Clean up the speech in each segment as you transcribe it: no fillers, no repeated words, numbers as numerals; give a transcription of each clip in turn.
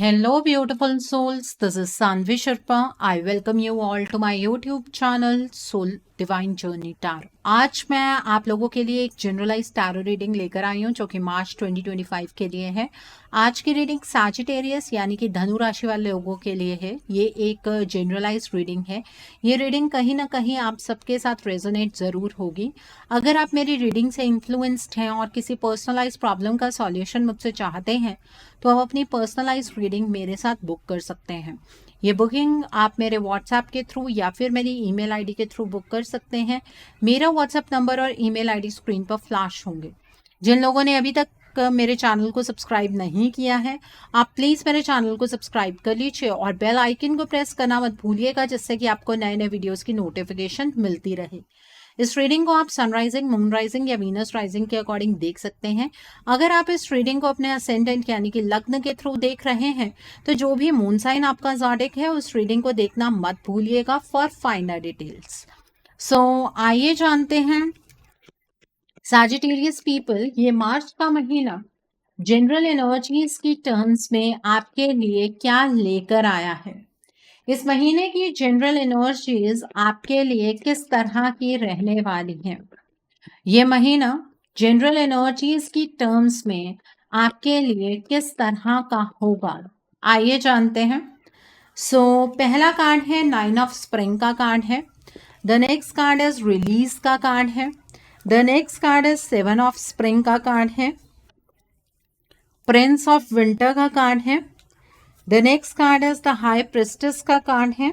Hello, beautiful souls. This is Sanvi Sharma. I welcome you all to my YouTube channel Soul Divine Journey Tarot. आज मैं आप लोगों के लिए एक जनरलाइज टैरो रीडिंग लेकर आई हूँ जो कि मार्च 2025 के लिए है। आज की रीडिंग सैजिटेरियस यानी कि धनु राशि वाले लोगों के लिए है। ये एक जनरलाइज रीडिंग है। ये रीडिंग कहीं ना कहीं आप सबके साथ रेजोनेट ज़रूर होगी। अगर आप मेरी रीडिंग से इन्फ्लुएंस्ड हैं और किसी पर्सनलाइज प्रॉब्लम का सॉल्यूशन मुझसे चाहते हैं तो आप अपनी पर्सनलाइज रीडिंग मेरे साथ बुक कर सकते हैं। ये बुकिंग आप मेरे व्हाट्सएप के थ्रू या फिर मेरी ईमेल आईडी के थ्रू बुक कर सकते हैं। मेरा व्हाट्सएप नंबर और ईमेल आईडी स्क्रीन पर फ्लैश होंगे। जिन लोगों ने अभी तक मेरे चैनल को सब्सक्राइब नहीं किया है, आप प्लीज़ मेरे चैनल को सब्सक्राइब कर लीजिए और बेल आइकन को प्रेस करना मत भूलिएगा, जिससे कि आपको नए नए वीडियोज़ की नोटिफिकेशन मिलती रहे। इस रीडिंग को आप सनराइजिंग, मून राइजिंग या वीनस राइजिंग के अकॉर्डिंग देख सकते हैं। अगर आप इस रीडिंग को अपने असेंडेंट यानी कि लग्न के थ्रू देख रहे हैं तो जो भी मून साइन आपका ज़ोडिक है उस रीडिंग को देखना मत भूलिएगा फॉर फाइनर डिटेल्स। सो आइए जानते हैं सैजिटेरियस पीपल, ये मार्च का महीना जनरल एनर्जीज की टर्म्स में आपके लिए क्या लेकर आया है। इस महीने की जनरल एनर्जीज आपके लिए किस तरह की रहने वाली हैं। ये महीना जनरल एनर्जीज की टर्म्स में आपके लिए किस तरह का होगा, आइए जानते हैं। पहला कार्ड है 9 ऑफ स्प्रिंग का कार्ड है। The next card is release का कार्ड है। The next card is 7 of spring का कार्ड है। प्रिंस ऑफ विंटर का कार्ड है। The next card is the high priestess का कार्ड है।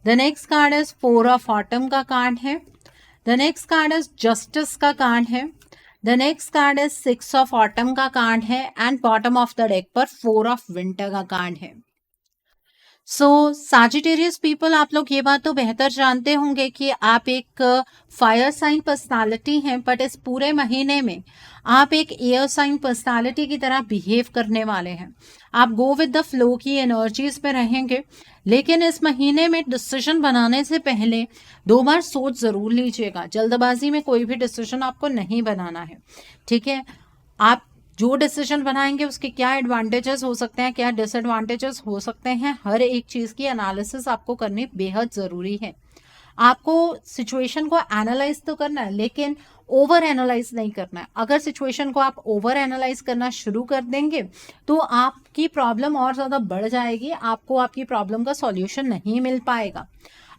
The next card is 4 of autumn का card है। The next card is justice का card है। The next card is 6 of autumn का card है and bottom of the deck पर 4 of winter का कार्ड है। सैजिटेरियस पीपल, आप लोग ये बात तो बेहतर जानते होंगे कि आप एक फायर साइन पर्सनालिटी हैं, बट इस पूरे महीने में आप एक एयर साइन पर्सनालिटी की तरह बिहेव करने वाले हैं। आप गो विद द फ्लो की एनर्जीज में रहेंगे, लेकिन इस महीने में डिसीजन बनाने से पहले 2 बार सोच ज़रूर लीजिएगा। जल्दबाजी में कोई भी डिसीजन आपको नहीं बनाना है, ठीक है। आप जो डिसीजन बनाएंगे उसके क्या एडवांटेजेस हो सकते हैं, क्या डिसएडवांटेजेस हो सकते हैं, हर एक चीज़ की एनालिसिस आपको करनी बेहद ज़रूरी है। आपको सिचुएशन को एनालाइज तो करना है, लेकिन ओवर एनालाइज नहीं करना है। अगर सिचुएशन को आप ओवर एनालाइज करना शुरू कर देंगे तो आपकी प्रॉब्लम और ज़्यादा बढ़ जाएगी, आपको आपकी प्रॉब्लम का सॉल्यूशन नहीं मिल पाएगा।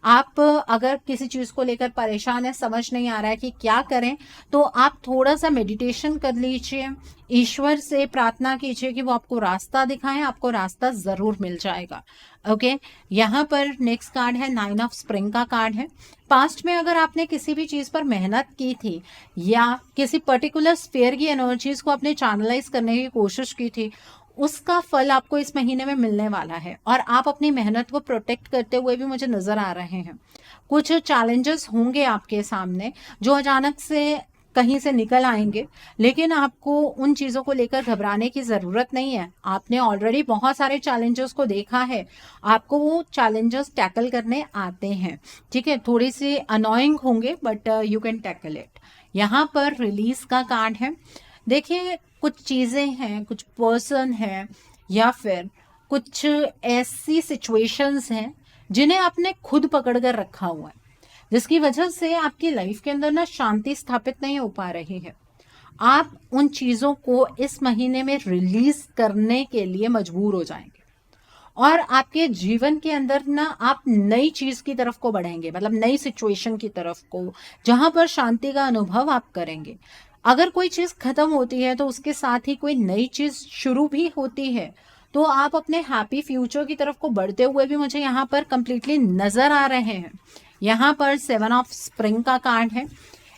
आप अगर किसी चीज़ को लेकर परेशान है, समझ नहीं आ रहा है कि क्या करें, तो आप थोड़ा सा मेडिटेशन कर लीजिए, ईश्वर से प्रार्थना कीजिए कि वो आपको रास्ता दिखाएं, आपको रास्ता ज़रूर मिल जाएगा। ओके, यहाँ पर नेक्स्ट कार्ड है 9 ऑफ स्प्रिंग का कार्ड है। पास्ट में अगर आपने किसी भी चीज़ पर मेहनत की थी या किसी पर्टिकुलर स्फीयर की एनर्जीज को आपने चैनलाइज करने की कोशिश की थी, उसका फल आपको इस महीने में मिलने वाला है और आप अपनी मेहनत को प्रोटेक्ट करते हुए भी मुझे नज़र आ रहे हैं। कुछ चैलेंजेस होंगे आपके सामने जो अचानक से कहीं से निकल आएंगे, लेकिन आपको उन चीज़ों को लेकर घबराने की ज़रूरत नहीं है। आपने ऑलरेडी बहुत सारे चैलेंजेस को देखा है, आपको वो चैलेंजेस टैकल करने आते हैं, ठीक है। थोड़ी सी अनोइंग होंगे but you can tackle it. यहाँ पर रिलीज का कार्ड है। देखिए, कुछ चीज़ें हैं, कुछ पर्सन हैं या फिर कुछ ऐसी सिचुएशंस हैं जिन्हें आपने खुद पकड़ कर रखा हुआ है, जिसकी वजह से आपकी लाइफ के अंदर ना शांति स्थापित नहीं हो पा रही है। आप उन चीज़ों को इस महीने में रिलीज करने के लिए मजबूर हो जाएंगे और आपके जीवन के अंदर ना आप नई चीज़ की तरफ को बढ़ेंगे, मतलब नई सिचुएशन की तरफ को, जहाँ पर शांति का अनुभव आप करेंगे। अगर कोई चीज़ खत्म होती है तो उसके साथ ही कोई नई चीज़ शुरू भी होती है, तो आप अपने हैप्पी फ्यूचर की तरफ को बढ़ते हुए भी मुझे यहाँ पर कंप्लीटली नज़र आ रहे हैं। यहाँ पर 7 ऑफ स्प्रिंग का कार्ड है।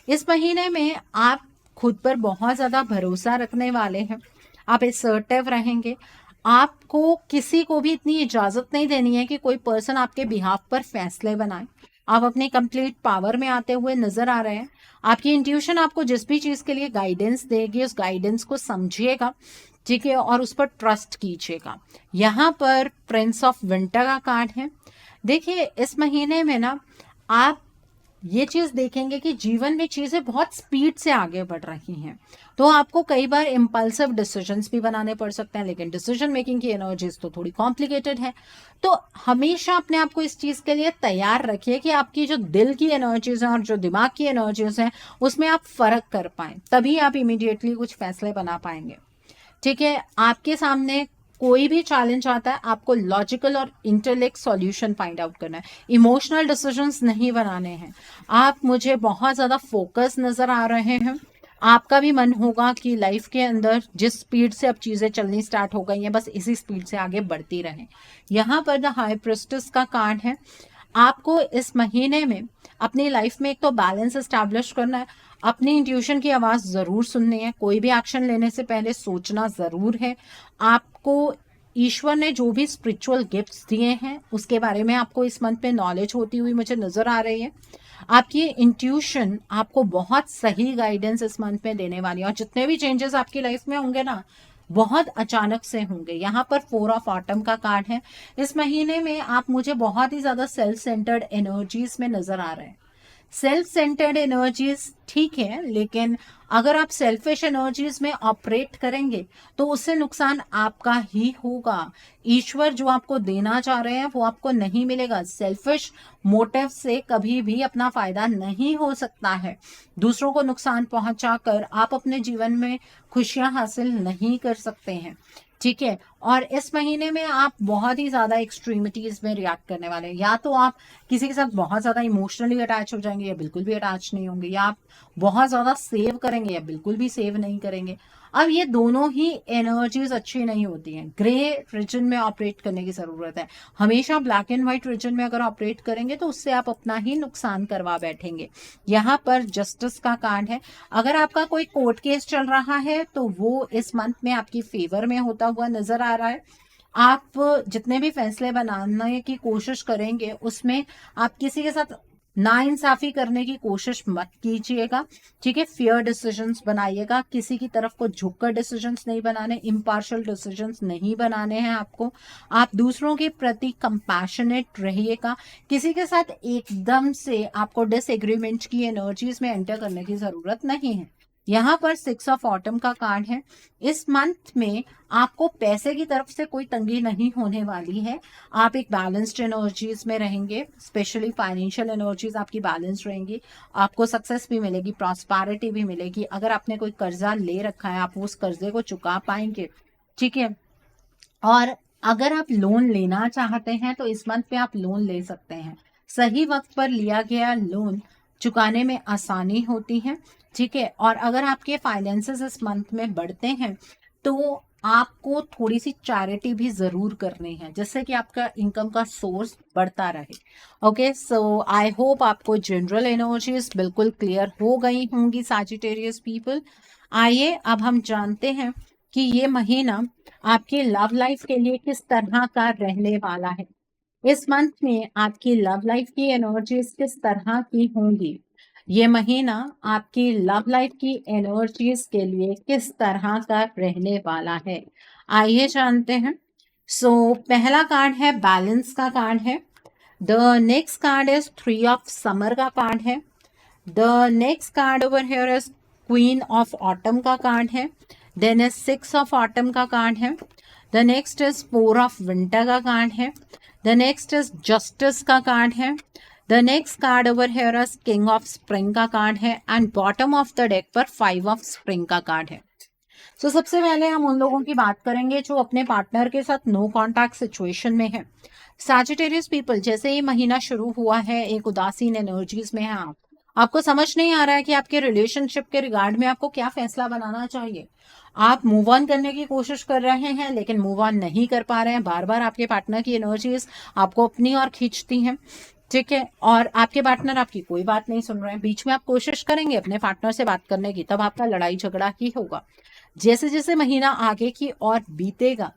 इस महीने में आप खुद पर बहुत ज़्यादा भरोसा रखने वाले हैं, आप असर्टिव रहेंगे। आपको किसी को भी इतनी इजाज़त नहीं देनी है कि कोई पर्सन आपके बिहाफ पर फैसले बनाए। आप अपनी कंप्लीट पावर में आते हुए नज़र आ रहे हैं। आपकी इंट्यूशन आपको जिस भी चीज़ के लिए गाइडेंस देगी उस गाइडेंस को समझिएगा, ठीक है, और उस पर ट्रस्ट कीजिएगा। यहाँ पर प्रिंस ऑफ विंटर का कार्ड है। देखिए, इस महीने में ना आप ये चीज देखेंगे कि जीवन में चीजें बहुत स्पीड से आगे बढ़ रही हैं, तो आपको कई बार इम्पल्सिव डिसीजंस भी बनाने पड़ सकते हैं, लेकिन डिसीजन मेकिंग की एनर्जीज तो थोड़ी कॉम्प्लिकेटेड है। तो हमेशा अपने आप को इस चीज के लिए तैयार रखिए कि आपकी जो दिल की एनर्जीज हैं और जो दिमाग की एनर्जीज हैं उसमें आप फर्क कर पाए, तभी आप इमीडिएटली कुछ फैसले बना पाएंगे। ठीक है, आपके सामने कोई भी चैलेंज आता है, आपको लॉजिकल और इंटेलेक्ट सॉल्यूशन फाइंड आउट करना है, इमोशनल डिसीजंस नहीं बनाने हैं। आप मुझे बहुत ज़्यादा फोकस नज़र आ रहे हैं, आपका भी मन होगा कि लाइफ के अंदर जिस स्पीड से अब चीज़ें चलनी स्टार्ट हो गई हैं बस इसी स्पीड से आगे बढ़ती रहें। यहाँ पर द हाई प्रिस्टेस का कार्ड है, आपको इस महीने में अपनी लाइफ में एक तो बैलेंस एस्टैब्लिश करना है, अपनी इंट्यूशन की आवाज़ ज़रूर सुननी है, कोई भी एक्शन लेने से पहले सोचना ज़रूर है। आपको ईश्वर ने जो भी स्पिरिचुअल गिफ्ट्स दिए हैं उसके बारे में आपको इस मंथ में नॉलेज होती हुई मुझे नज़र आ रही है। आपकी इंट्यूशन आपको बहुत सही गाइडेंस इस मंथ में देने वाली है, और जितने भी चेंजेस आपकी लाइफ में होंगे ना बहुत अचानक से होंगे। यहाँ पर 4 ऑफ ऑटम का कार्ड है, इस महीने में आप मुझे बहुत ही ज़्यादा सेल्फ सेंटर्ड एनर्जीज में नज़र आ रहे हैं। सेल्फ सेंटर्ड एनर्जीज ठीक है, लेकिन अगर आप सेल्फिश एनर्जीज में ऑपरेट करेंगे तो उससे नुकसान आपका ही होगा। ईश्वर जो आपको देना चाह रहे हैं वो आपको नहीं मिलेगा। सेल्फिश मोटिव से कभी भी अपना फायदा नहीं हो सकता है। दूसरों को नुकसान पहुंचाकर आप अपने जीवन में खुशियां हासिल नहीं कर सकते हैं। ठीक है, और इस महीने में आप बहुत ही ज्यादा एक्सट्रीमिटीज में रिएक्ट करने वाले हैं। या तो आप किसी के साथ बहुत ज्यादा इमोशनली अटैच हो जाएंगे या बिल्कुल भी अटैच नहीं होंगे, या आप बहुत ज्यादा सेव करेंगे या बिल्कुल भी सेव नहीं करेंगे। अब ये दोनों ही एनर्जीज अच्छी नहीं होती हैं, ग्रे रीजन में ऑपरेट करने की जरूरत है। हमेशा ब्लैक एंड व्हाइट रीजन में अगर ऑपरेट करेंगे तो उससे आप अपना ही नुकसान करवा बैठेंगे। यहाँ पर जस्टिस का कार्ड है, अगर आपका कोई कोर्ट केस चल रहा है तो वो इस मंथ में आपकी फेवर में होता हुआ नजर आ रहा है। आप जितने भी फैसले बनाने की कोशिश करेंगे उसमें आप किसी के साथ नाइंसाफी करने की कोशिश मत कीजिएगा। ठीक है, फेयर डिसीजंस बनाइएगा, किसी की तरफ को झुककर डिसीजंस नहीं बनाने, इम्पार्शियल डिसीजंस नहीं बनाने हैं आपको। आप दूसरों के प्रति कंपैशनेट रहिएगा, किसी के साथ एकदम से आपको डिसएग्रीमेंट की एनर्जीज में एंटर करने की जरूरत नहीं है। यहाँ पर 6 ऑफ ऑटम का कार्ड है, इस मंथ में आपको पैसे की तरफ से कोई तंगी नहीं होने वाली है। आप एक बैलेंस्ड एनर्जीज में रहेंगे, स्पेशली फाइनेंशियल एनर्जीज आपकी बैलेंस रहेंगी। आपको सक्सेस भी मिलेगी, प्रॉस्पेरिटी भी मिलेगी। अगर आपने कोई कर्जा ले रखा है आप उस कर्जे को चुका पाएंगे। ठीक है, और अगर आप लोन लेना चाहते हैं तो इस मंथ में आप लोन ले सकते हैं। सही वक्त पर लिया गया लोन चुकाने में आसानी होती है। ठीक है, और अगर आपके फाइनेंसेस इस मंथ में बढ़ते हैं तो आपको थोड़ी सी चैरिटी भी जरूर करनी है, जिससे कि आपका इनकम का सोर्स बढ़ता रहे। ओके, सो आई होप आपको जनरल एनर्जीज बिल्कुल क्लियर हो गई होंगी सैजिटेरियस पीपल। आइए अब हम जानते हैं कि ये महीना आपकी लव लाइफ के लिए किस तरह का रहने वाला है। इस मंथ में आपकी लव लाइफ की एनर्जीज किस तरह की होंगी, ये महीना आपकी लव लाइफ की एनर्जीज के लिए किस तरह का रहने वाला है, आइए जानते हैं। सो पहला कार्ड है बैलेंस का कार्ड है। The next card is 3 of summer का कार्ड है। The next card over here is queen of autumn का कार्ड है। देन इज 6 ऑफ ऑटम का कार्ड है। The next is 4 of winter का कार्ड है। द नेक्स्ट इज जस्टिस का card है। The next card over here is king of spring का card है, and bottom of the deck पर 5 of spring का कार्ड है। सो सबसे पहले हम उन लोगों की बात करेंगे जो अपने पार्टनर के साथ नो कॉन्टैक्ट सिचुएशन में है। सैजिटेरियस पीपल, जैसे ही महीना शुरू हुआ है एक उदासीन एनर्जीज में है आप, आपको समझ नहीं आ रहा है कि आपके रिलेशनशिप के रिगार्ड में आपको क्या फैसला बनाना चाहिए। आप मूव ऑन करने की कोशिश कर रहे हैं लेकिन मूव ऑन नहीं कर पा रहे हैं, बार बार आपके पार्टनर की एनर्जीज आपको अपनी ओर खींचती हैं। ठीक है, और आपके पार्टनर आपकी कोई बात नहीं सुन रहे हैं। बीच में आप कोशिश करेंगे अपने पार्टनर से बात करने की, तब आपका लड़ाई झगड़ा ही होगा। जैसे जैसे महीना आगे की ओर बीतेगा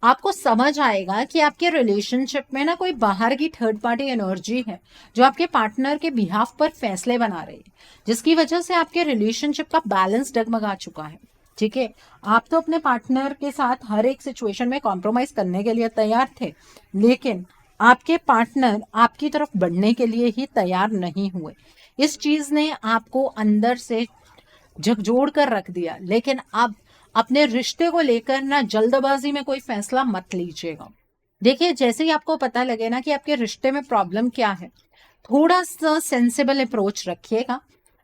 आपको समझ आएगा कि आपके रिलेशनशिप में ना कोई बाहर की थर्ड पार्टी एनर्जी है जो आपके पार्टनर के बिहाफ पर फैसले बना रही है, जिसकी वजह से आपके रिलेशनशिप का बैलेंस डगमगा चुका है। ठीक है, आप तो अपने पार्टनर के साथ हर एक सिचुएशन में कॉम्प्रोमाइज करने के लिए तैयार थे, लेकिन आपके पार्टनर आपकी तरफ बढ़ने के लिए ही तैयार नहीं हुए। इस चीज ने आपको अंदर से झकझोर कर रख दिया। लेकिन अब अपने रिश्ते को लेकर ना जल्दबाजी में कोई फैसला मत लीजिएगा। देखिए, जैसे ही आपको पता लगे ना कि आपके रिश्ते में प्रॉब्लम क्या है, थोड़ा सा सेंसिबल अप्रोच रखिएगा।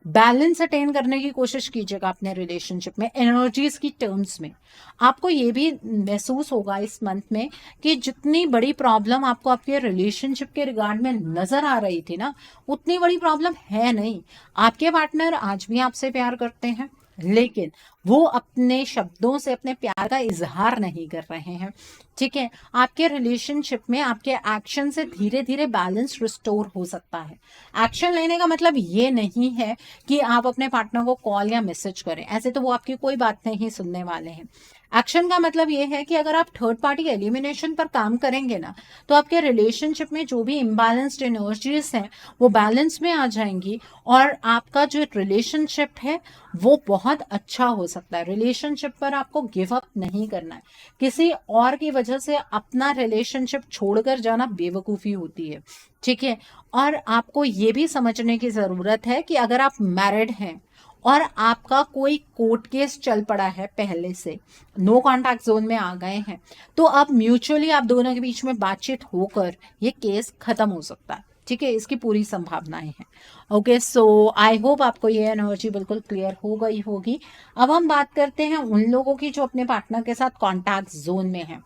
बैलेंस अटेन करने की कोशिश कीजिएगा अपने रिलेशनशिप में, एनर्जीज की टर्म्स में। आपको ये भी महसूस होगा इस मंथ में कि जितनी बड़ी प्रॉब्लम आपको आपके रिलेशनशिप के रिगार्ड में नजर आ रही थी ना, उतनी बड़ी प्रॉब्लम है नहीं। आपके पार्टनर आज भी आपसे प्यार करते हैं, लेकिन वो अपने शब्दों से अपने प्यार का इजहार नहीं कर रहे हैं। ठीक है, आपके रिलेशनशिप में आपके एक्शन से धीरे धीरे बैलेंस रिस्टोर हो सकता है। एक्शन लेने का मतलब ये नहीं है कि आप अपने पार्टनर को कॉल या मैसेज करें, ऐसे तो वो आपकी कोई बात नहीं सुनने वाले हैं। एक्शन का मतलब ये है कि अगर आप थर्ड पार्टी एलिमिनेशन पर काम करेंगे ना, तो आपके रिलेशनशिप में जो भी इम्बैलेंस्ड एनर्जीज हैं वो बैलेंस में आ जाएंगी, और आपका जो रिलेशनशिप है वो बहुत अच्छा हो सकता है। रिलेशनशिप पर आपको गिव अप नहीं करना है। किसी और की वजह से अपना रिलेशनशिप छोड़कर जाना बेवकूफ़ी होती है। ठीक है, और आपको ये भी समझने की ज़रूरत है कि अगर आप मैरिड हैं और आपका कोई कोर्ट केस चल पड़ा है पहले से, नो कॉन्टैक्ट जोन में आ गए हैं, तो अब म्यूचुअली आप दोनों के बीच में बातचीत होकर ये केस खत्म हो सकता है। ठीक है, इसकी पूरी संभावनाएं हैं। ओके, सो आई होप आपको ये एनर्जी बिल्कुल क्लियर हो गई होगी। अब हम बात करते हैं उन लोगों की जो अपने पार्टनर के साथ कॉन्टैक्ट जोन में है।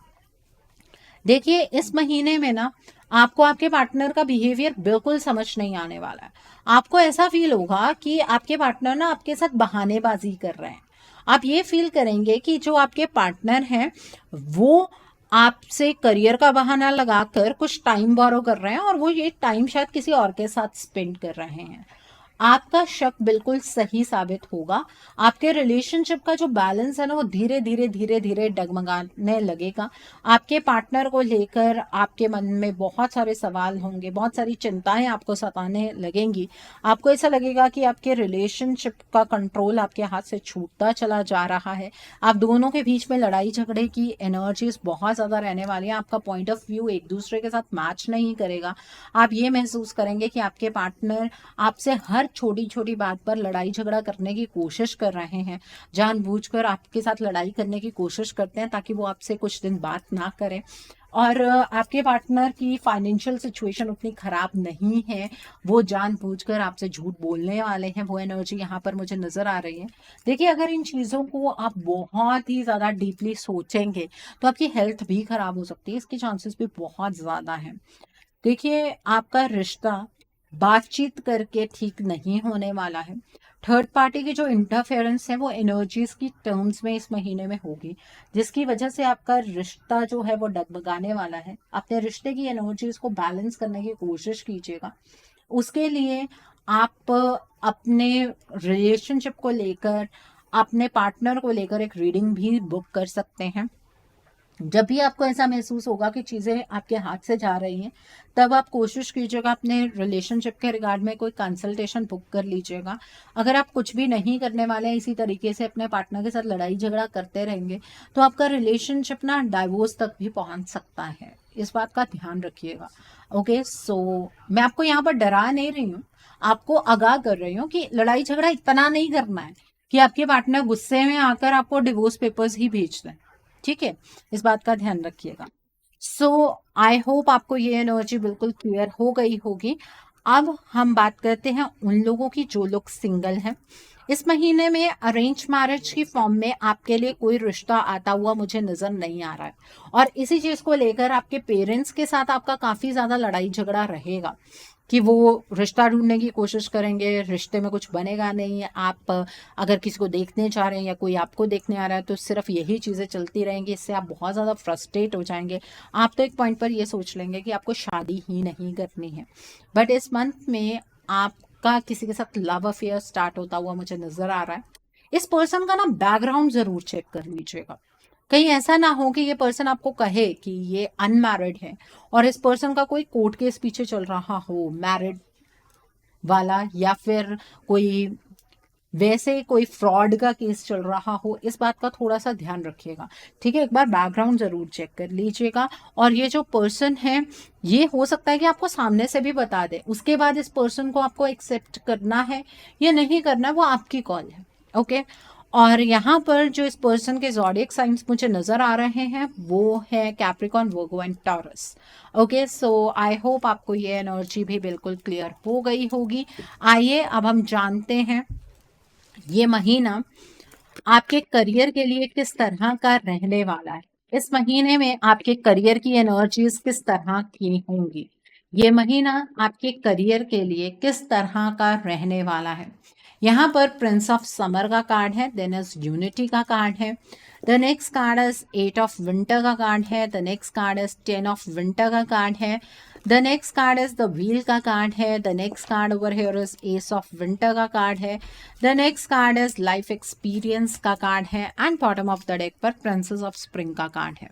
देखिए, इस महीने में ना आपको आपके पार्टनर का बिहेवियर बिल्कुल समझ नहीं आने वाला है। आपको ऐसा फील होगा कि आपके पार्टनर ना आपके साथ बहानेबाजी कर रहे हैं। आप ये फील करेंगे कि जो आपके पार्टनर हैं वो आपसे करियर का बहाना लगाकर कुछ टाइम बोरो कर रहे हैं, और वो ये टाइम शायद किसी और के साथ स्पेंड कर रहे हैं। आपका शक बिल्कुल सही साबित होगा। आपके रिलेशनशिप का जो बैलेंस है ना, वो धीरे धीरे धीरे धीरे डगमगाने लगेगा। आपके पार्टनर को लेकर आपके मन में बहुत सारे सवाल होंगे, बहुत सारी चिंताएं आपको सताने लगेंगी। आपको ऐसा लगेगा कि आपके रिलेशनशिप का कंट्रोल आपके हाथ से छूटता चला जा रहा है। आप दोनों के बीच में लड़ाई झगड़े की एनर्जीज बहुत ज़्यादा रहने वाली है। आपका पॉइंट ऑफ व्यू एक दूसरे के साथ मैच नहीं करेगा। आप ये महसूस करेंगे कि आपके पार्टनर आपसे हर छोटी छोटी बात पर लड़ाई झगड़ा करने की कोशिश कर रहे हैं, जानबूझकर आपके साथ लड़ाई करने की कोशिश करते हैं ताकि वो आपसे कुछ दिन बात ना करें। और आपके पार्टनर की फाइनेंशियल सिचुएशन उतनी खराब नहीं है, वो जानबूझकर आपसे झूठ बोलने वाले हैं। वो एनर्जी यहाँ पर मुझे नजर आ रही है। देखिए, अगर इन चीज़ों को आप बहुत ही ज़्यादा डीपली सोचेंगे तो आपकी हेल्थ भी खराब हो सकती है, इसके चांसेस भी बहुत ज़्यादा हैं। देखिए, आपका रिश्ता बातचीत करके ठीक नहीं होने वाला है। थर्ड पार्टी की जो इंटरफेरेंस है वो एनर्जीज की टर्म्स में इस महीने में होगी, जिसकी वजह से आपका रिश्ता जो है वो डगमगाने वाला है। अपने रिश्ते की एनर्जीज को बैलेंस करने की कोशिश कीजिएगा। उसके लिए आप अपने रिलेशनशिप को लेकर, अपने पार्टनर को लेकर एक रीडिंग भी बुक कर सकते हैं। जब भी आपको ऐसा महसूस होगा कि चीज़ें आपके हाथ से जा रही हैं, तब आप कोशिश कीजिएगा अपने रिलेशनशिप के रिगार्ड में कोई कंसल्टेशन बुक कर लीजिएगा। अगर आप कुछ भी नहीं करने वाले हैं, इसी तरीके से अपने पार्टनर के साथ लड़ाई झगड़ा करते रहेंगे, तो आपका रिलेशनशिप ना डाइवोर्स तक भी पहुंच सकता है। इस बात का ध्यान रखिएगा। ओके, सो मैं आपको यहाँ पर डरा नहीं रही हूँ, आपको आगाह कर रही हूँ कि लड़ाई झगड़ा इतना नहीं करना है कि आपके पार्टनर गुस्से में आकर आपको डिवोर्स पेपर्स ही भेज दें। ठीक है, इस बात का ध्यान रखिएगा। सो आई होप आपको ये एनर्जी बिल्कुल क्लियर हो गई होगी। अब हम बात करते हैं उन लोगों की जो लोग सिंगल हैं। इस महीने में अरेंज मैरिज की फॉर्म में आपके लिए कोई रिश्ता आता हुआ मुझे नजर नहीं आ रहा है, और इसी चीज को लेकर आपके पेरेंट्स के साथ आपका काफी ज्यादा लड़ाई झगड़ा रहेगा कि वो रिश्ता ढूंढने की कोशिश करेंगे, रिश्ते में कुछ बनेगा नहीं। आप अगर किसी को देखने जा रहे हैं या कोई आपको देखने आ रहा है तो सिर्फ यही चीज़ें चलती रहेंगी, इससे आप बहुत ज़्यादा फ्रस्ट्रेट हो जाएंगे। आप तो एक पॉइंट पर ये सोच लेंगे कि आपको शादी ही नहीं करनी है। बट इस मंथ में आपका किसी के साथ लव अफेयर स्टार्ट होता हुआ मुझे नज़र आ रहा है। इस पर्सन का ना बैकग्राउंड ज़रूर चेक कर लीजिएगा। कहीं ऐसा ना हो कि ये पर्सन आपको कहे कि ये अनमैरिड है और इस पर्सन का कोई कोर्ट केस पीछे चल रहा हो मैरिड वाला, या फिर कोई वैसे कोई फ्रॉड का केस चल रहा हो, इस बात का थोड़ा सा ध्यान रखिएगा। ठीक है, एक बार बैकग्राउंड जरूर चेक कर लीजिएगा। और ये जो पर्सन है, ये हो सकता है कि आपको सामने से भी बता दे, उसके बाद इस पर्सन को आपको एक्सेप्ट करना है या नहीं करना, वो आपकी कॉल है। ओके। और यहाँ पर जो इस पर्सन के ज़ोडिएक साइंस मुझे नज़र आ रहे हैं वो है Capricorn, Virgo and taurus. Okay, so I hope आपको ये एनर्जी भी बिल्कुल क्लियर हो गई होगी। आइए अब हम जानते हैं ये महीना आपके करियर के लिए किस तरह का रहने वाला है। इस महीने में आपके करियर की एनर्जीज किस तरह की होंगी। ये महीना आपके करियर के लिए किस तरह का रहने वाला है। यहाँ पर प्रिंस ऑफ समर का कार्ड है, देन इज यूनिटी का कार्ड है। The next card is 8 of winter का कार्ड है। The next card is 10 of winter का कार्ड है। The next card is the wheel का कार्ड है। The next card over here is S of winter का card है। The next card is life experience का card है। And bottom of the deck पर princess of spring का card है।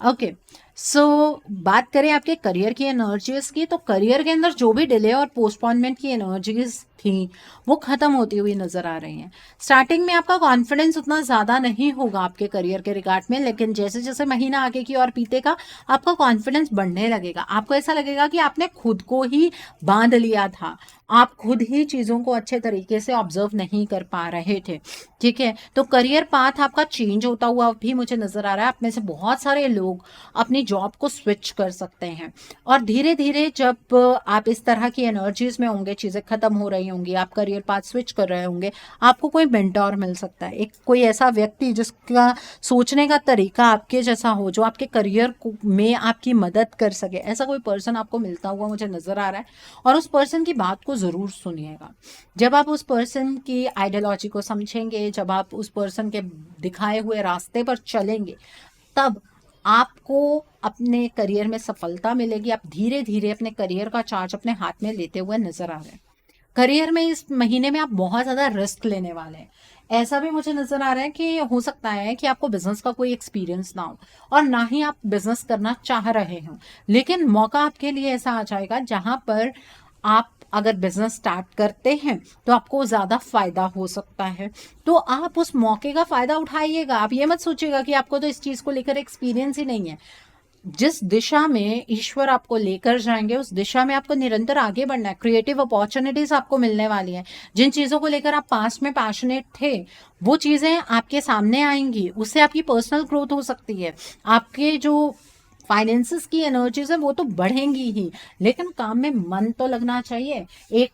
Okay, सो बात करें आपके करियर की एनर्जीज की, तो करियर के अंदर जो भी डिले और पोस्टपोनमेंट की एनर्जीज थी वो खत्म होती हुई नजर आ रही हैं। स्टार्टिंग में आपका कॉन्फिडेंस उतना ज़्यादा नहीं होगा आपके करियर के रिगार्ड में, लेकिन जैसे जैसे महीना आगे की ओर बीतेगा आपका कॉन्फिडेंस बढ़ने लगेगा। आपको ऐसा लगेगा कि आपने खुद को ही बांध लिया था, आप खुद ही चीज़ों को अच्छे तरीके से ऑब्जर्व नहीं कर पा रहे थे। ठीक है, तो करियर पाथ आपका चेंज होता हुआ भी मुझे नजर आ रहा है। आप में से बहुत सारे लोग अपनी जॉब को स्विच कर सकते हैं और धीरे धीरे जब आप इस तरह की एनर्जीज में होंगे, चीज़ें खत्म हो रही होंगी, आप करियर पाथ स्विच कर रहे होंगे, आपको कोई मेंटोर मिल सकता है, एक कोई ऐसा व्यक्ति जिसका सोचने का तरीका आपके जैसा हो, जो आपके करियर में आपकी मदद कर सके। ऐसा कोई पर्सन आपको मिलता हुआ मुझे नजर आ रहा है और उस पर्सन की बात को ज़रूर सुनिएगा। जब आप उस पर्सन की आइडियोलॉजी को समझेंगे, जब आप उस पर्सन के दिखाए हुए रास्ते पर चलेंगे, तब आपको अपने करियर में सफलता मिलेगी। आप धीरे धीरे अपने करियर का चार्ज अपने हाथ में लेते हुए नजर आ रहे हैं। करियर में इस महीने में आप बहुत ज़्यादा रिस्क लेने वाले हैं। ऐसा भी मुझे नजर आ रहा है कि हो सकता है कि आपको बिजनेस का कोई एक्सपीरियंस ना हो और ना ही आप बिजनेस करना चाह रहे हो, लेकिन मौका आपके लिए ऐसा आ जाएगा जहां पर आप अगर बिजनेस स्टार्ट करते हैं तो आपको ज़्यादा फायदा हो सकता है। तो आप उस मौके का फायदा उठाइएगा। आप ये मत सोचिएगा कि आपको तो इस चीज़ को लेकर एक्सपीरियंस ही नहीं है। जिस दिशा में ईश्वर आपको लेकर जाएंगे उस दिशा में आपको निरंतर आगे बढ़ना है। क्रिएटिव अपॉर्चुनिटीज आपको मिलने वाली हैं। जिन चीज़ों को लेकर आप पास्ट में पैशनेट थे वो चीज़ें आपके सामने आएंगी, उससे आपकी पर्सनल ग्रोथ हो सकती है। आपके जो फाइनेंसेस की एनर्जीज है वो तो बढ़ेंगी ही, लेकिन काम में मन तो लगना चाहिए। एक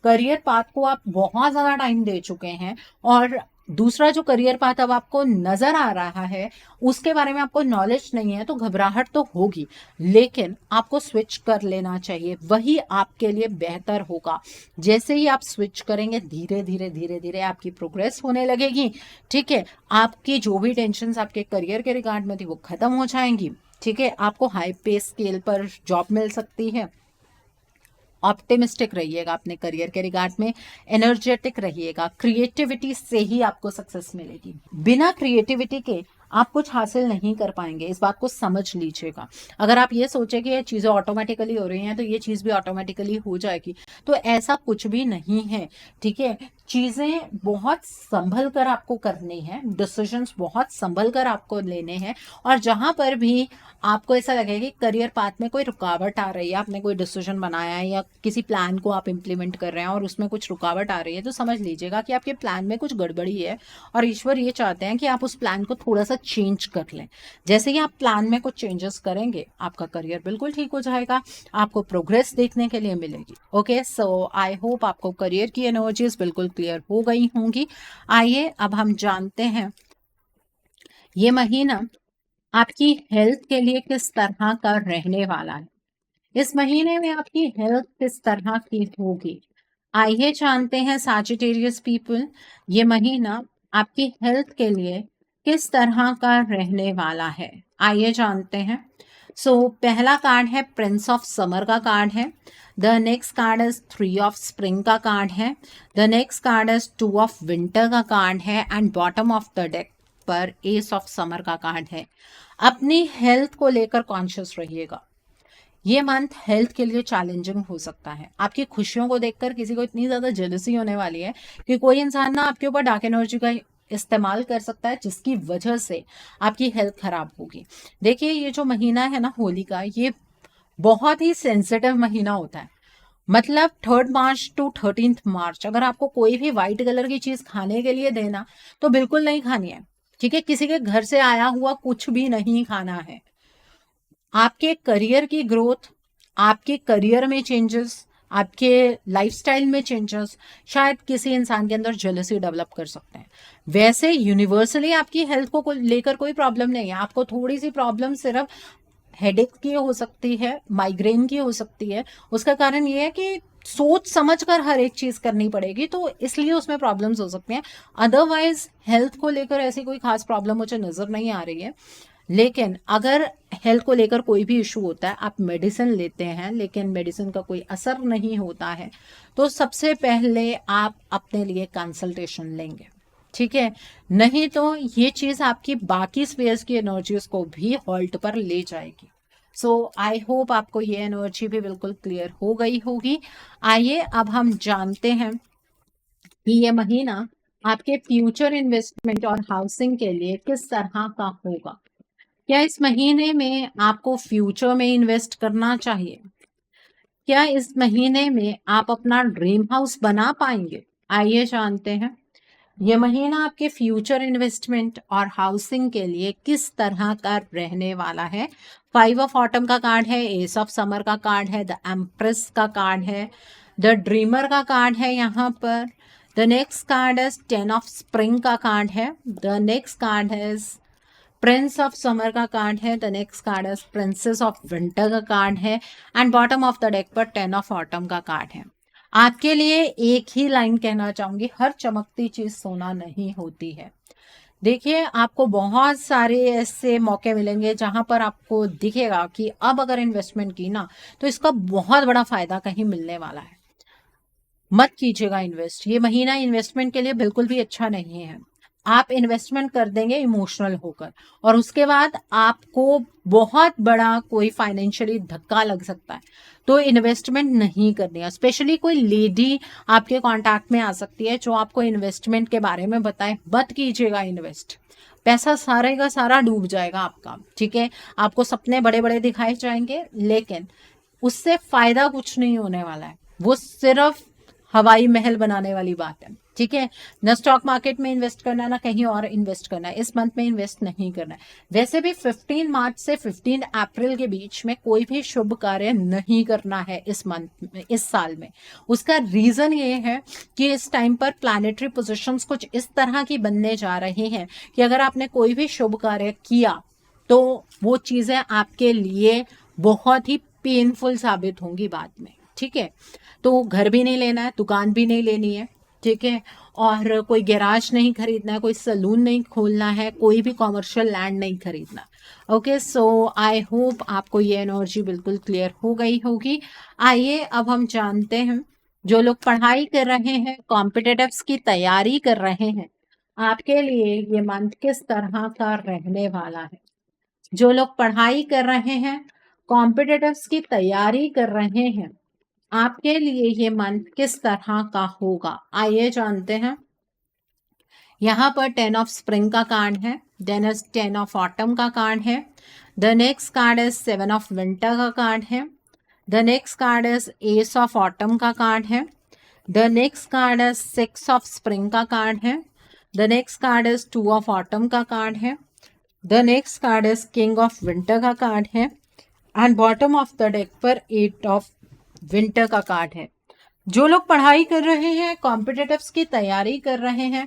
करियर पाथ को आप बहुत ज़्यादा टाइम दे चुके हैं और दूसरा जो करियर पाथ अब आपको नजर आ रहा है उसके बारे में आपको नॉलेज नहीं है, तो घबराहट तो होगी, लेकिन आपको स्विच कर लेना चाहिए, वही आपके लिए बेहतर होगा। जैसे ही आप स्विच करेंगे धीरे धीरे धीरे धीरे आपकी प्रोग्रेस होने लगेगी। ठीक है, आपकी जो भी टेंशन आपके करियर के रिगार्ड में थी वो खत्म हो जाएंगी। ठीक है, आपको हाई पे स्केल पर जॉब मिल सकती है। ऑप्टिमिस्टिक रहिएगा अपने करियर के रिगार्ड में, एनर्जेटिक रहिएगा। क्रिएटिविटी से ही आपको सक्सेस मिलेगी। बिना क्रिएटिविटी के आप कुछ हासिल नहीं कर पाएंगे, इस बात को समझ लीजिएगा। अगर आप ये सोचे कि ये चीज़ें ऑटोमेटिकली हो रही हैं तो ये चीज़ भी ऑटोमेटिकली हो जाएगी, तो ऐसा कुछ भी नहीं है। ठीक है, चीज़ें बहुत संभल कर आपको करनी है, डिसीजंस बहुत संभल कर आपको लेने हैं। और जहाँ पर भी आपको ऐसा लगे कि करियर पाथ में कोई रुकावट आ रही है, आपने कोई डिसीजन बनाया है या किसी प्लान को आप इम्प्लीमेंट कर रहे हैं और उसमें कुछ रुकावट आ रही है, तो समझ लीजिएगा कि आपके प्लान में कुछ गड़बड़ी है और ईश्वर ये चाहते हैं कि आप उस प्लान को थोड़ा सा चेंज कर लें। जैसे ही आप प्लान में कुछ चेंजेस करेंगे आपका करियर बिल्कुल ठीक हो जाएगा, आपको प्रोग्रेस देखने के लिए मिलेगी। ओके, सो आई होप आपको करियर की एनर्जीज बिल्कुल क्लियर हो गई होंगी। आइए अब हम जानते हैं ये महीना आपकी हेल्थ के लिए किस तरह का रहने वाला है। इस महीने में आपकी हेल्थ किस तरह की होगी। आइए जानते हैं सैजिटेरियस पीपल, ये महीना आपकी हेल्थ के लिए किस तरह का रहने वाला है। आइए जानते हैं। पहला कार्ड है प्रिंस ऑफ समर का कार्ड है। The next card is 3 of spring का कार्ड है। The next card is 2 of winter का कार्ड है and bottom of the deck पर एस ऑफ समर का कार्ड है। अपनी हेल्थ को लेकर कॉन्शियस रहिएगा। ये मंथ हेल्थ के लिए चैलेंजिंग हो सकता है। आपकी खुशियों को देखकर किसी को इतनी ज्यादा जेलसी होने वाली है कि कोई इंसान ना आपके ऊपर डार्क एनर्जी का इस्तेमाल कर सकता है, जिसकी वजह से आपकी हेल्थ खराब होगी। देखिए, ये जो महीना है ना होली का, ये बहुत ही सेंसिटिव महीना होता है। मतलब 3 मार्च टू 13 मार्च अगर आपको कोई भी व्हाइट कलर की चीज खाने के लिए देना तो बिल्कुल नहीं खानी है। ठीक है, किसी के घर से आया हुआ कुछ भी नहीं खाना है। आपके करियर की ग्रोथ, आपके करियर में चेंजेस, आपके लाइफस्टाइल में चेंजेस शायद किसी इंसान के अंदर जेलसी डेवलप कर सकते हैं। वैसे यूनिवर्सली आपकी हेल्थ को लेकर कोई प्रॉब्लम नहीं है। आपको थोड़ी सी प्रॉब्लम सिर्फ हेडेक की हो सकती है, माइग्रेन की हो सकती है। उसका कारण ये है कि सोच समझ कर हर एक चीज करनी पड़ेगी, तो इसलिए उसमें प्रॉब्लम्स हो सकती हैं। अदरवाइज हेल्थ को लेकर ऐसी कोई खास प्रॉब्लम मुझे नजर नहीं आ रही है। लेकिन अगर हेल्थ को लेकर कोई भी इशू होता है, आप मेडिसिन लेते हैं लेकिन मेडिसिन का कोई असर नहीं होता है, तो सबसे पहले आप अपने लिए कंसल्टेशन लेंगे। ठीक है, नहीं तो ये चीज आपकी बाकी स्पेयर्स की एनर्जीज को भी हॉल्ट पर ले जाएगी। सो आई होप आपको ये एनर्जी भी बिल्कुल क्लियर हो गई होगी। आइए अब हम जानते हैं कि ये महीना आपके फ्यूचर इन्वेस्टमेंट और हाउसिंग के लिए किस तरह का होगा। क्या इस महीने में आपको फ्यूचर में इन्वेस्ट करना चाहिए? क्या इस महीने में आप अपना ड्रीम हाउस बना पाएंगे? आइए जानते हैं ये महीना आपके फ्यूचर इन्वेस्टमेंट और हाउसिंग के लिए किस तरह का रहने वाला है। 5 ऑफ ऑटम का कार्ड है, एस ऑफ समर का कार्ड है, द एम्प्रेस का कार्ड है, द ड्रीमर का कार्ड है यहाँ पर। द नेक्स्ट कार्ड है 10 ऑफ स्प्रिंग का कार्ड है। द नेक्स्ट कार्ड है प्रिंस ऑफ समर का कार्ड है। द नेक्स्ट कार्ड है प्रिंसेस ऑफ विंटर का कार्ड है। And bottom of the deck पर 10 ऑफ ऑटम का कार्ड है। आपके लिए एक ही लाइन कहना चाहूंगी, हर चमकती चीज सोना नहीं होती है। देखिए, आपको बहुत सारे ऐसे मौके मिलेंगे जहां पर आपको दिखेगा कि अब अगर इन्वेस्टमेंट की ना तो इसका बहुत बड़ा फायदा कहीं मिलने वाला है। मत कीजिएगा इन्वेस्ट, ये महीना इन्वेस्टमेंट के लिए बिल्कुल भी अच्छा नहीं है। आप इन्वेस्टमेंट कर देंगे इमोशनल होकर और उसके बाद आपको बहुत बड़ा कोई फाइनेंशियली धक्का लग सकता है, तो इन्वेस्टमेंट नहीं करनी है। स्पेशली कोई लेडी आपके कांटेक्ट में आ सकती है जो आपको इन्वेस्टमेंट के बारे में बताए, मत कीजिएगा इन्वेस्ट। पैसा सारे का सारा डूब जाएगा आपका। ठीक है, आपको सपने बड़े बड़े दिखाए जाएंगे लेकिन उससे फायदा कुछ नहीं होने वाला है, वो सिर्फ हवाई महल बनाने वाली बात है। ठीक है, न स्टॉक मार्केट में इन्वेस्ट करना है ना कहीं और इन्वेस्ट करना है, इस मंथ में इन्वेस्ट नहीं करना है। वैसे भी 15 मार्च से 15 अप्रैल के बीच में कोई भी शुभ कार्य नहीं करना है इस मंथ में, इस साल में। उसका रीजन ये है कि इस टाइम पर प्लैनेटरी पोजीशंस कुछ इस तरह की बनने जा रही हैं कि अगर आपने कोई भी शुभ कार्य किया तो वो चीजें आपके लिए बहुत ही पेनफुल साबित होंगी बाद में। ठीक है, तो घर भी नहीं लेना है, दुकान भी नहीं लेनी है। ठीक है, और कोई गैराज नहीं खरीदना है, कोई सलून नहीं खोलना है, कोई भी कॉमर्शियल लैंड नहीं खरीदना। ओके, सो आई होप आपको ये एनर्जी बिल्कुल क्लियर हो गई होगी। आइए अब हम जानते हैं जो लोग पढ़ाई कर रहे हैं, कॉम्पिटिटिव्स की तैयारी कर रहे हैं, आपके लिए ये मंथ किस तरह का रहने वाला है। जो लोग पढ़ाई कर रहे हैं, कॉम्पिटिटिव्स की तैयारी कर रहे हैं, आपके लिए ये मंथ किस तरह का होगा। आइए जानते हैं। यहाँ पर 10 ऑफ स्प्रिंग का कार्ड है, देन 10 ऑफ ऑटम का कार्ड है। द नेक्स्ट कार्ड है 7 ऑफ विंटर का कार्ड है। द नेक्स्ट कार्ड है एस ऑफ ऑटम का कार्ड है। द नेक्स्ट कार्ड है 6 ऑफ स्प्रिंग का कार्ड है। द नेक्स्ट कार्ड है 2 ऑफ ऑटम का कार्ड है। द नेक्स्ट कार्ड है किंग ऑफ विंटर का कार्ड है। And bottom of the deck पर 8 ऑफ विंटर का कार्ड है। जो लोग पढ़ाई कर रहे हैं, कॉम्पिटिटिव्स की तैयारी कर रहे हैं,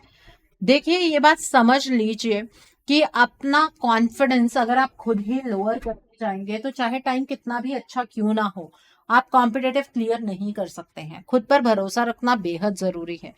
देखिए ये बात समझ लीजिए कि अपना कॉन्फिडेंस अगर आप खुद ही लोअर करते जाएंगे तो चाहे टाइम कितना भी अच्छा क्यों ना हो, आप कॉम्पिटिटिव क्लियर नहीं कर सकते हैं। खुद पर भरोसा रखना बेहद जरूरी है।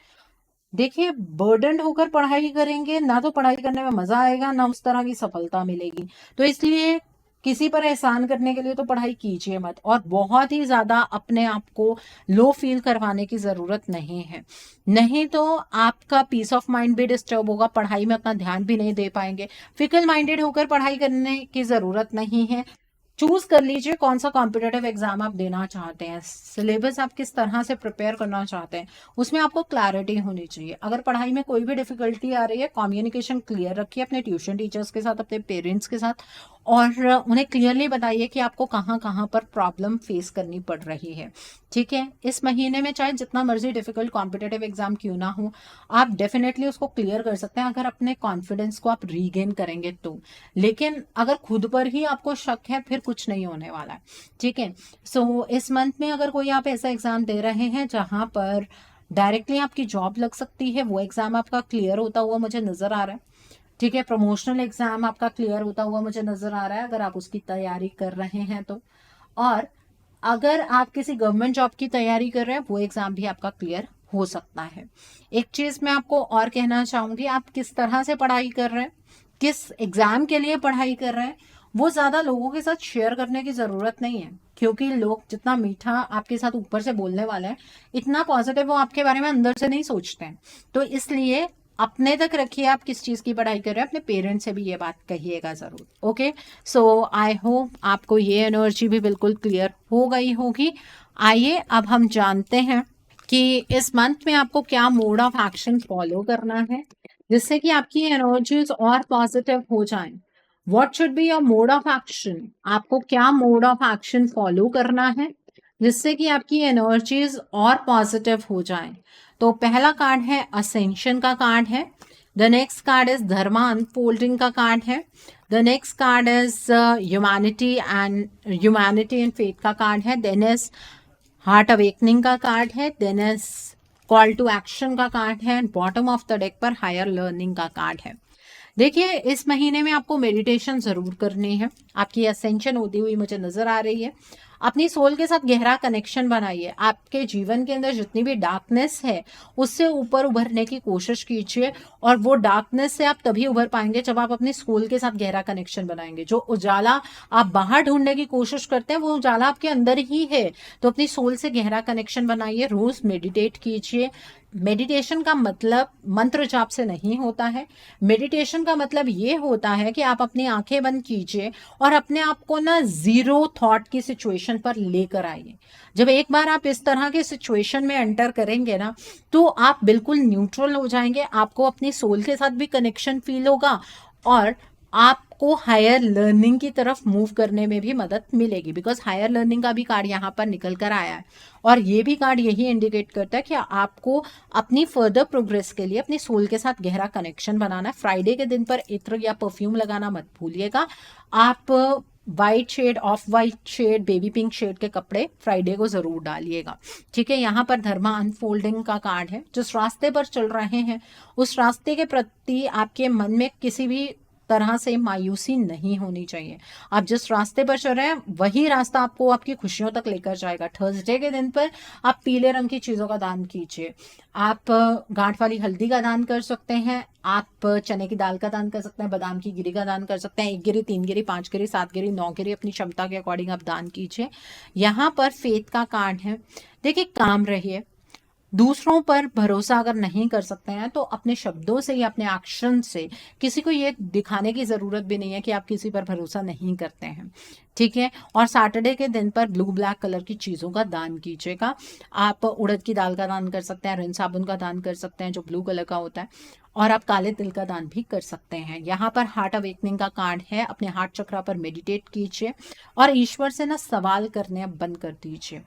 देखिए, बर्डन होकर पढ़ाई करेंगे ना तो पढ़ाई करने में मजा आएगा, ना उस तरह की सफलता मिलेगी। तो इसलिए किसी पर एहसान करने के लिए तो पढ़ाई कीजिए मत, और बहुत ही ज्यादा अपने आप को लो फील करवाने की जरूरत नहीं है। नहीं तो आपका पीस ऑफ माइंड भी डिस्टर्ब होगा, पढ़ाई में अपना ध्यान भी नहीं दे पाएंगे। फिकल माइंडेड होकर पढ़ाई करने की जरूरत नहीं है। चूज कर लीजिए कौन सा कॉम्पिटेटिव एग्जाम आप देना चाहते हैं, सिलेबस आप किस तरह से प्रिपेयर करना चाहते हैं, उसमें आपको क्लैरिटी होनी चाहिए। अगर पढ़ाई में कोई भी डिफिकल्टी आ रही है, कम्युनिकेशन क्लियर रखिए अपने ट्यूशन टीचर्स के साथ, अपने पेरेंट्स के साथ, और उन्हें क्लियरली बताइए कि आपको कहाँ कहाँ पर प्रॉब्लम फेस करनी पड़ रही है। ठीक है, इस महीने में चाहे जितना मर्जी डिफिकल्ट कॉम्पिटेटिव एग्जाम क्यों ना हो, आप डेफिनेटली उसको क्लियर कर सकते हैं अगर अपने कॉन्फिडेंस को आप रीगेन करेंगे तो। लेकिन अगर खुद पर ही आपको शक है, फिर कुछ नहीं होने वाला है। ठीक है, सो इस मंथ में अगर कोई आप ऐसा एग्जाम दे रहे हैं जहां पर डायरेक्टली आपकी जॉब लग सकती है, वो एग्जाम आपका क्लियर होता हुआ मुझे नजर आ रहा है। ठीक है, प्रमोशनल एग्जाम आपका क्लियर होता हुआ मुझे नजर आ रहा है अगर आप उसकी तैयारी कर रहे हैं तो। और अगर आप किसी गवर्नमेंट जॉब की तैयारी कर रहे हैं, वो एग्जाम भी आपका क्लियर हो सकता है। एक चीज मैं आपको और कहना चाहूंगी, आप किस तरह से पढ़ाई कर रहे हैं, किस एग्जाम के लिए पढ़ाई कर रहे हैं, वो ज्यादा लोगों के साथ शेयर करने की जरूरत नहीं है, क्योंकि लोग जितना मीठा आपके साथ ऊपर से बोलने वाले हैं, इतना पॉजिटिव वो आपके बारे में अंदर से नहीं सोचते हैं। तो इसलिए अपने तक रखिए आप किस चीज की पढ़ाई कर रहे हैं, अपने पेरेंट्स से भी ये बात कहिएगा जरूर। ओके, सो आई होप आपको ये एनर्जी भी बिल्कुल क्लियर हो गई होगी। आइए अब हम जानते हैं कि इस मंथ में आपको क्या मोड ऑफ एक्शन फॉलो करना है जिससे कि आपकी एनर्जीज और पॉजिटिव हो जाएं। What should be your mode of action, आपको क्या मोड ऑफ एक्शन फॉलो करना है जिससे कि आपकी एनर्जीज और पॉजिटिव हो जाएं। तो पहला कार्ड है असेंशन का कार्ड है। The next card is dharma unfolding का कार्ड है। The next card is humanity and faith का कार्ड है। देन इज हार्ट अवेकनिंग का कार्ड है। Then is call to action का कार्ड है। बॉटम ऑफ द डेक पर हायर लर्निंग का कार्ड है। देखिए, इस महीने में आपको मेडिटेशन जरूर करनी है, आपकी असेंशन होती हुई मुझे नजर आ रही है। अपनी सोल के साथ गहरा कनेक्शन बनाइए। आपके जीवन के अंदर जितनी भी डार्कनेस है उससे ऊपर उभरने की कोशिश कीजिए, और वो डार्कनेस से आप तभी उभर पाएंगे जब आप अपने सोल के साथ गहरा कनेक्शन बनाएंगे। जो उजाला आप बाहर ढूंढने की कोशिश करते हैं, वो उजाला आपके अंदर ही है। तो अपनी सोल से गहरा कनेक्शन बनाइए, रोज मेडिटेट कीजिए। मेडिटेशन का मतलब मंत्र जाप से नहीं होता है। मेडिटेशन का मतलब ये होता है कि आप अपनी आंखें बंद कीजिए और अपने आप को ना जीरो थॉट की सिचुएशन पर लेकर आइए। जब एक बार आप इस तरह के सिचुएशन में एंटर करेंगे ना, तो आप बिल्कुल न्यूट्रल हो जाएंगे, आपको अपनी सोल के साथ भी कनेक्शन फील होगा, और आपको हायर लर्निंग की तरफ मूव करने में भी मदद मिलेगी, बिकॉज हायर लर्निंग का भी कार्ड यहाँ पर निकल कर आया है। और ये भी कार्ड यही इंडिकेट करता है कि आपको अपनी फर्दर प्रोग्रेस के लिए अपनी सोल के साथ गहरा कनेक्शन बनाना है। फ्राइडे के दिन पर इत्र या परफ्यूम लगाना मत भूलिएगा। आप white shade, off white shade, baby pink shade के कपड़े फ्राइडे को जरूर डालिएगा। ठीक है, यहाँ पर धर्मा अनफोल्डिंग का कार्ड है। जिस रास्ते पर चल रहे हैं उस रास्ते के प्रति आपके मन में किसी भी तरह से मायूसी नहीं होनी चाहिए। आप जिस रास्ते पर चल रहे हैं वही रास्ता आपको आपकी खुशियों तक लेकर जाएगा। थर्सडे के दिन पर आप पीले रंग की चीजों का दान कीजिए। आप गांठ वाली हल्दी का दान कर सकते हैं, आप चने की दाल का दान कर सकते हैं, बादाम की गिरी का दान कर सकते हैं। 1 गिरी, 3 गिरी, 5 गिरी, 7 गिरी, 9 गिरी अपनी क्षमता के अकॉर्डिंग आप दान कीजिए। यहाँ पर फेथ का कार्ड है। देखिए, काम रहिए, दूसरों पर भरोसा अगर नहीं कर सकते हैं तो अपने शब्दों से या अपने एक्शन से किसी को ये दिखाने की जरूरत भी नहीं है कि आप किसी पर भरोसा नहीं करते हैं। ठीक है, और सैटरडे के दिन पर ब्लू ब्लैक कलर की चीजों का दान कीजिएगा। आप उड़द की दाल का दान कर सकते हैं, रिन साबुन का दान कर सकते हैं जो ब्लू कलर का होता है, और आप काले तिल का दान भी कर सकते हैं। यहाँ पर हार्ट अवेकनिंग का कार्ड है। अपने हार्ट चक्रा पर मेडिटेट कीजिए और ईश्वर से ना सवाल करने बंद कर दीजिए।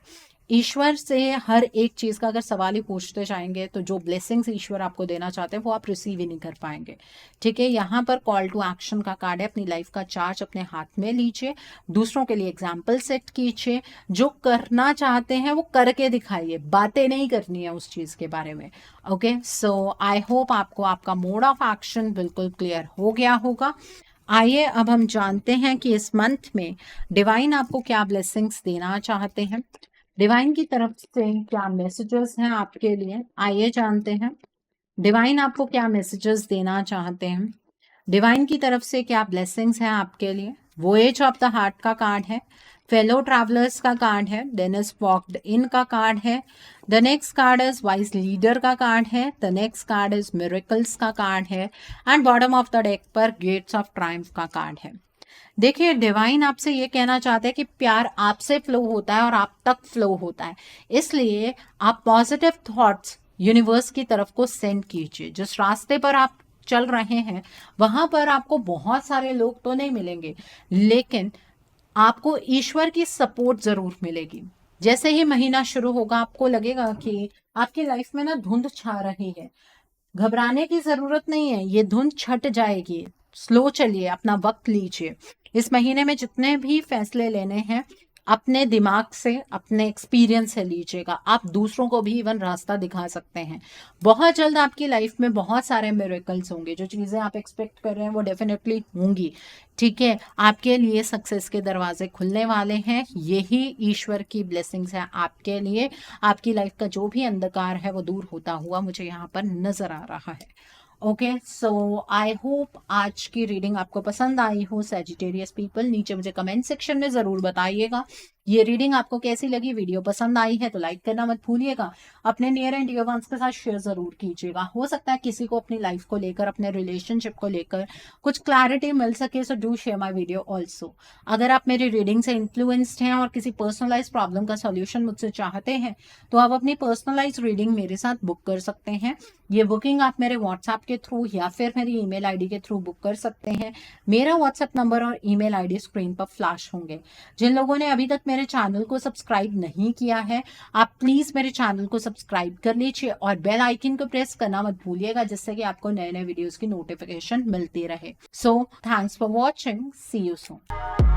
ईश्वर से हर एक चीज का अगर सवाल ही पूछते जाएंगे तो जो ब्लेसिंग्स ईश्वर आपको देना चाहते हैं वो आप रिसीव ही नहीं कर पाएंगे। ठीक है, यहाँ पर कॉल टू एक्शन का कार्ड है। अपनी लाइफ का चार्ज अपने हाथ में लीजिए, दूसरों के लिए एग्जाम्पल सेट कीजिए, जो करना चाहते हैं वो करके दिखाइए, बातें नहीं करनी है उस चीज के बारे में। ओके, सो आई होप आपको आपका मोड ऑफ एक्शन बिल्कुल क्लियर हो गया होगा। आइए अब हम जानते हैं कि इस मंथ में डिवाइन आपको क्या ब्लेसिंग्स देना चाहते हैं, डिवाइन की तरफ से क्या मैसेजेस हैं आपके लिए। आइए जानते हैं डिवाइन आपको क्या मैसेजेस देना चाहते हैं, डिवाइन की तरफ से क्या ब्लेसिंग्स हैं आपके लिए। वोएज ऑफ द हार्ट का कार्ड है। फेलो ट्रैवलर्स का कार्ड है। देन इज वॉक्ड इन का कार्ड है। The next card is wise leader का कार्ड है। The next card is miracles का कार्ड है। And bottom of the deck पर गेट्स ऑफ ट्रायम्फ का कार्ड है। देखिए, डिवाइन आपसे ये कहना चाहते हैं कि प्यार आपसे फ्लो होता है और आप तक फ्लो होता है, इसलिए आप पॉजिटिव थॉट्स यूनिवर्स की तरफ को सेंड कीजिए। जिस रास्ते पर आप चल रहे हैं वहां पर आपको बहुत सारे लोग तो नहीं मिलेंगे, लेकिन आपको ईश्वर की सपोर्ट जरूर मिलेगी। जैसे ही महीना शुरू होगा आपको लगेगा कि आपकी लाइफ में ना धुंध छा रही है, घबराने की जरूरत नहीं है, ये धुंध छट जाएगी। स्लो चलिए, अपना वक्त लीजिए। इस महीने में जितने भी फैसले लेने हैं अपने दिमाग से, अपने एक्सपीरियंस से लीजिएगा। आप दूसरों को भी इवन रास्ता दिखा सकते हैं। बहुत जल्द आपकी लाइफ में बहुत सारे मिरेकल्स होंगे। जो चीजें आप एक्सपेक्ट कर रहे हैं वो डेफिनेटली होंगी। ठीक है, आपके लिए सक्सेस के दरवाजे खुलने वाले हैं। यही ईश्वर की ब्लेसिंग्स है आपके लिए। आपकी लाइफ का जो भी अंधकार है वो दूर होता हुआ मुझे यहाँ पर नजर आ रहा है। ओके, सो आई होप आज की रीडिंग आपको पसंद आई हो। सैजिटेरियस पीपल, नीचे मुझे कमेंट सेक्शन में जरूर बताइएगा ये रीडिंग आपको कैसी लगी। वीडियो पसंद आई है तो लाइक करना मत भूलिएगा। अपने नियर एंड डियर वंस के साथ शेयर जरूर कीजिएगा। हो सकता है किसी को अपनी लाइफ को लेकर, अपने रिलेशनशिप को लेकर कुछ क्लैरिटी मिल सके, so do share my video also. अगर आप मेरी रीडिंग से इन्फ्लुएंस्ड हैं और किसी पर्सनलाइज प्रॉब्लम का सोल्यूशन मुझसे चाहते हैं तो आप अपनी पर्सनलाइज रीडिंग मेरे साथ बुक कर सकते हैं। ये बुकिंग आप मेरे व्हाट्सएप के थ्रू या फिर मेरी ईमेल आईडी के थ्रू बुक कर सकते हैं। मेरा व्हाट्सएप नंबर और ईमेल आईडी स्क्रीन पर फ्लैश होंगे। जिन लोगों ने अभी तक मेरे चैनल को सब्सक्राइब नहीं किया है, आप प्लीज मेरे चैनल को सब्सक्राइब कर लीजिए और बेल आइकन को प्रेस करना मत भूलिएगा, जिससे कि आपको नए नए वीडियोस की नोटिफिकेशन मिलती रहे। So thanks for watching, see you soon.